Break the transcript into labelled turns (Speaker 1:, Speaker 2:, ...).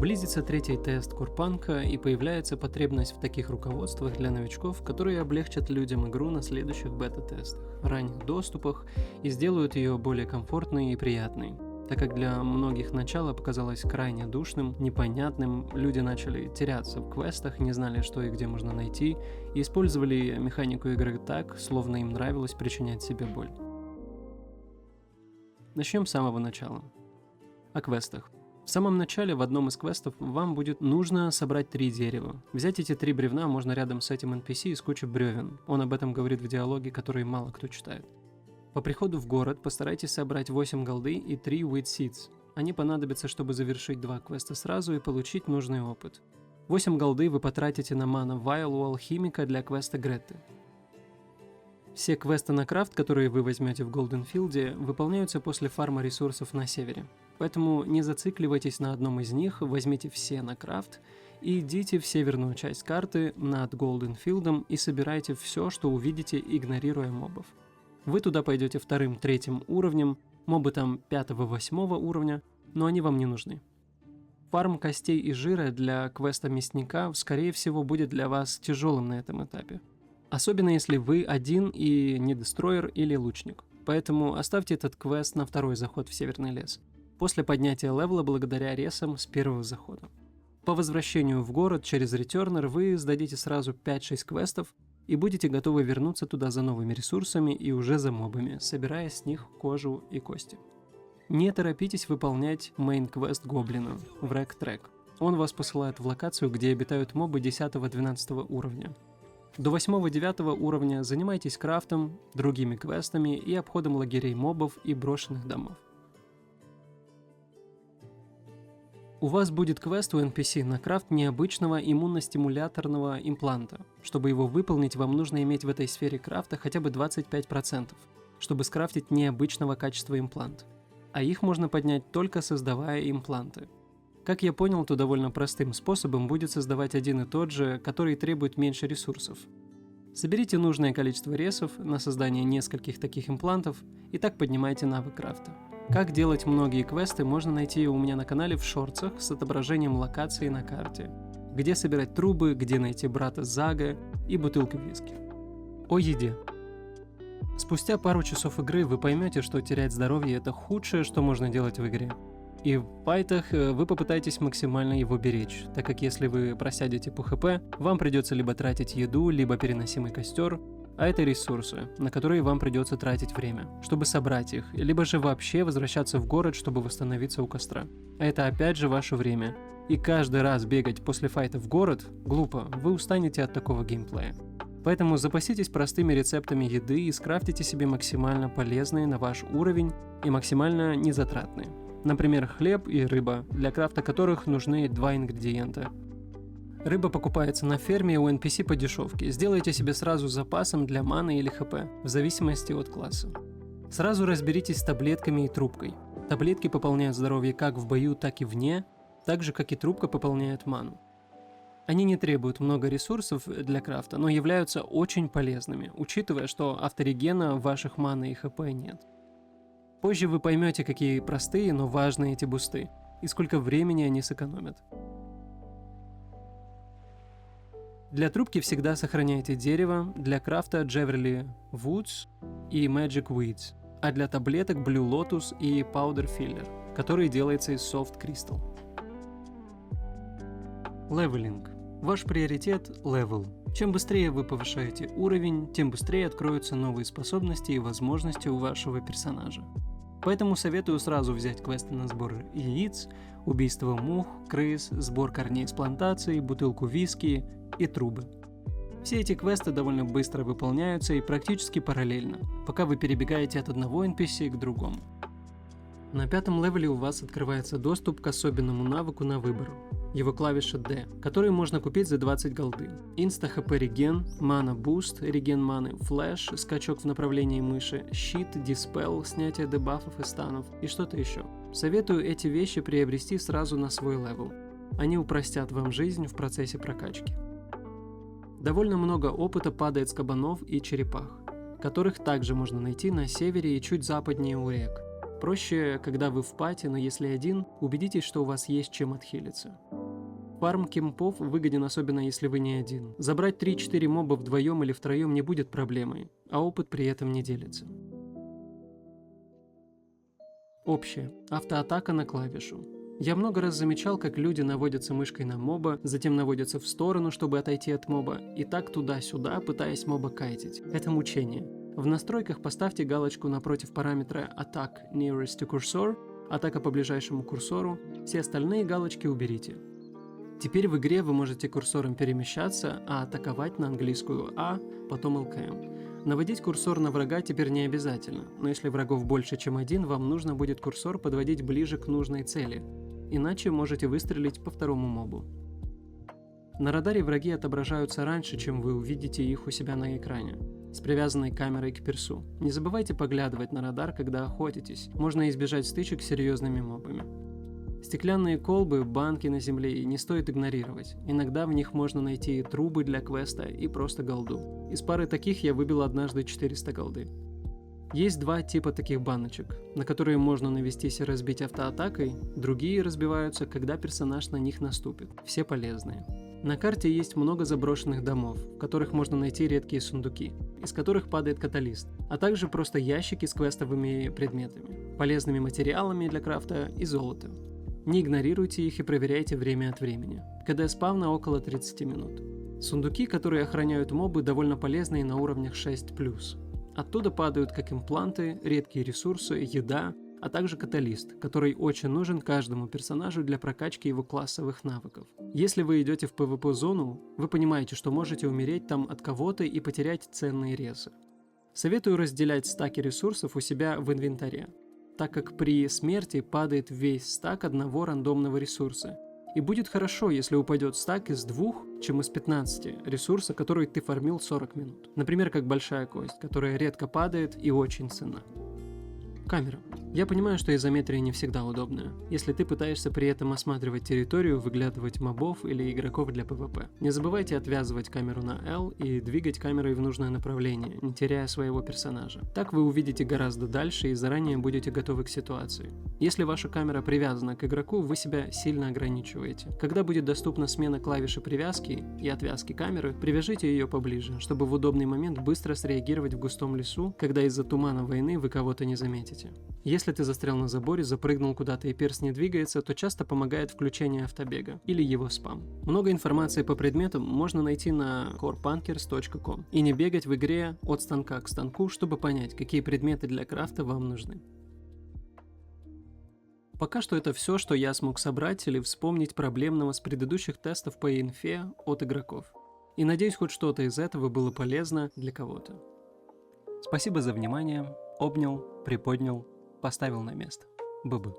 Speaker 1: Близится третий тест Курпанка, и появляется потребность в таких руководствах для новичков, которые облегчат людям игру на следующих бета-тестах, ранних доступах и сделают ее более комфортной и приятной. Так как для многих начало показалось крайне душным, непонятным, люди начали теряться в квестах, не знали, что и где можно найти, и использовали механику игры так, словно им нравилось причинять себе боль. Начнем с самого начала. О квестах. В самом начале в одном из квестов вам будет нужно собрать 3 дерева. Взять эти 3 бревна можно рядом с этим NPC из кучи бревен. Он об этом говорит в диалоге, который мало кто читает. По приходу в город постарайтесь собрать 8 голды и 3 Wheat Seeds. Они понадобятся, чтобы завершить 2 квеста сразу и получить нужный опыт. 8 голды вы потратите на Mana Vial у алхимика для квеста Гретты. Все квесты на крафт, которые вы возьмете в Голденфилде, выполняются после фарма ресурсов на севере. Поэтому не зацикливайтесь на одном из них, возьмите все на крафт и идите в северную часть карты над Голденфилдом и собирайте все, что увидите, игнорируя мобов. Вы туда пойдете 2-3 уровнем, мобы там 5-8 уровня, но они вам не нужны. Фарм костей и жира для квеста мясника, скорее всего, будет для вас тяжелым на этом этапе. Особенно если вы один и не дестройер или лучник. Поэтому оставьте этот квест на второй заход в Северный лес. После поднятия левела благодаря ресам с первого захода. По возвращению в город через ретернер вы сдадите сразу 5-6 квестов и будете готовы вернуться туда за новыми ресурсами и уже за мобами, собирая с них кожу и кости. Не торопитесь выполнять мейн-квест Гоблина, Wreck Track. Он вас посылает в локацию, где обитают мобы 10-12 уровня. До 8-9 уровня занимайтесь крафтом, другими квестами и обходом лагерей мобов и брошенных домов. У вас будет квест у NPC на крафт необычного иммуностимуляторного импланта. Чтобы его выполнить, вам нужно иметь в этой сфере крафта хотя бы 25%, чтобы скрафтить необычного качества имплант. А их можно поднять только создавая импланты. Как я понял, то довольно простым способом будет создавать один и тот же, который требует меньше ресурсов. Соберите нужное количество ресов на создание нескольких таких имплантов и так поднимайте навык крафта. Как делать многие квесты можно найти у меня на канале в шортсах с отображением локаций на карте. Где собирать трубы, где найти брата Зага и бутылку виски. О еде. Спустя пару часов игры вы поймете, что терять здоровье – это худшее, что можно делать в игре. И в файтах вы попытаетесь максимально его беречь, так как если вы просядете по хп, вам придется либо тратить еду, либо переносимый костер, а это ресурсы, на которые вам придется тратить время, чтобы собрать их, либо же вообще возвращаться в город, чтобы восстановиться у костра. А это опять же ваше время. И каждый раз бегать после файта в город – глупо, вы устанете от такого геймплея. Поэтому запаситесь простыми рецептами еды и скрафтите себе максимально полезные на ваш уровень и максимально незатратные. Например, хлеб и рыба, для крафта которых нужны 2 ингредиента. Рыба покупается на ферме у NPC по дешевке. Сделайте себе сразу запасом для маны или хп, в зависимости от класса. Сразу разберитесь с таблетками и трубкой. Таблетки пополняют здоровье как в бою, так и вне, так же как и трубка пополняет ману. Они не требуют много ресурсов для крафта, но являются очень полезными, учитывая, что авторегена ваших маны и хп нет. Позже вы поймете, какие простые, но важные эти бусты, и сколько времени они сэкономят. Для трубки всегда сохраняйте дерево, для крафта Jewelry Woods и Magic Weeds, а для таблеток Blue Lotus и Powder Filler, который делается из Soft Crystal. Левелинг. Ваш приоритет – левел. Чем быстрее вы повышаете уровень, тем быстрее откроются новые способности и возможности у вашего персонажа. Поэтому советую сразу взять квесты на сбор яиц, убийство мух, крыс, сбор корней с плантации, бутылку виски и трубы. Все эти квесты довольно быстро выполняются и практически параллельно, пока вы перебегаете от одного NPC к другому. На 5-м левеле у вас открывается доступ к особенному навыку на выбор. Его клавиша D, который можно купить за 20 голды. Инста-хп реген, мана-буст, реген маны, флэш, скачок в направлении мыши, щит, диспел, снятие дебафов и станов и что-то еще. Советую эти вещи приобрести сразу на свой левел. Они упростят вам жизнь в процессе прокачки. Довольно много опыта падает с кабанов и черепах, которых также можно найти на севере и чуть западнее у рек. Проще, когда вы в пати, но если один, убедитесь, что у вас есть чем отхилиться. Фарм кемпов выгоден, особенно если вы не один. Забрать 3-4 моба вдвоем или втроем не будет проблемой, а опыт при этом не делится. Общее. Автоатака на клавишу. Я много раз замечал, как люди наводятся мышкой на моба, затем наводятся в сторону, чтобы отойти от моба, и так туда-сюда, пытаясь моба кайтить. Это мучение. В настройках поставьте галочку напротив параметра Attack Nearest to Cursor, атака по ближайшему курсору, все остальные галочки уберите. Теперь в игре вы можете курсором перемещаться, а атаковать на английскую А, потом LKM. Наводить курсор на врага теперь не обязательно, но если врагов больше, чем один, вам нужно будет курсор подводить ближе к нужной цели, иначе можете выстрелить по второму мобу. На радаре враги отображаются раньше, чем вы увидите их у себя на экране, с привязанной камерой к персу. Не забывайте поглядывать на радар, когда охотитесь, можно избежать стычек с серьезными мобами. Стеклянные колбы, банки на земле не стоит игнорировать. Иногда в них можно найти и трубы для квеста, и просто голду. Из пары таких я выбил однажды 400 голды. Есть два типа таких баночек, на которые можно навестись и разбить автоатакой, другие разбиваются, когда персонаж на них наступит. Все полезные. На карте есть много заброшенных домов, в которых можно найти редкие сундуки, из которых падает каталист, а также просто ящики с квестовыми предметами, полезными материалами для крафта и золотом. Не игнорируйте их и проверяйте время от времени. КД спавна около 30 минут. Сундуки, которые охраняют мобы, довольно полезные на уровнях 6+. Оттуда падают как импланты, редкие ресурсы, еда, а также каталист, который очень нужен каждому персонажу для прокачки его классовых навыков. Если вы идете в PvP-зону, вы понимаете, что можете умереть там от кого-то и потерять ценные резы. Советую разделять стаки ресурсов у себя в инвентаре, так как при смерти падает весь стак одного рандомного ресурса. И будет хорошо, если упадет стак из 2, чем из 15 ресурса, который ты фармил 40 минут. Например, как большая кость, которая редко падает и очень ценна. Камера. Я понимаю, что изометрия не всегда удобная, если ты пытаешься при этом осматривать территорию, выглядывать мобов или игроков для PvP. Не забывайте отвязывать камеру на L и двигать камерой в нужное направление, не теряя своего персонажа. Так вы увидите гораздо дальше и заранее будете готовы к ситуации. Если ваша камера привязана к игроку, вы себя сильно ограничиваете. Когда будет доступна смена клавиши привязки и отвязки камеры, привяжите ее поближе, чтобы в удобный момент быстро среагировать в густом лесу, когда из-за тумана войны вы кого-то не заметите. Если ты застрял на заборе, запрыгнул куда-то и перс не двигается, то часто помогает включение автобега или его спам. Много информации по предметам можно найти на corepunkers.com и не бегать в игре от станка к станку, чтобы понять, какие предметы для крафта вам нужны. Пока что это все, что я смог собрать или вспомнить проблемного с предыдущих тестов по инфе от игроков. И надеюсь, хоть что-то из этого было полезно для кого-то. Спасибо за внимание. Обнял, приподнял, поставил на место. Быбы.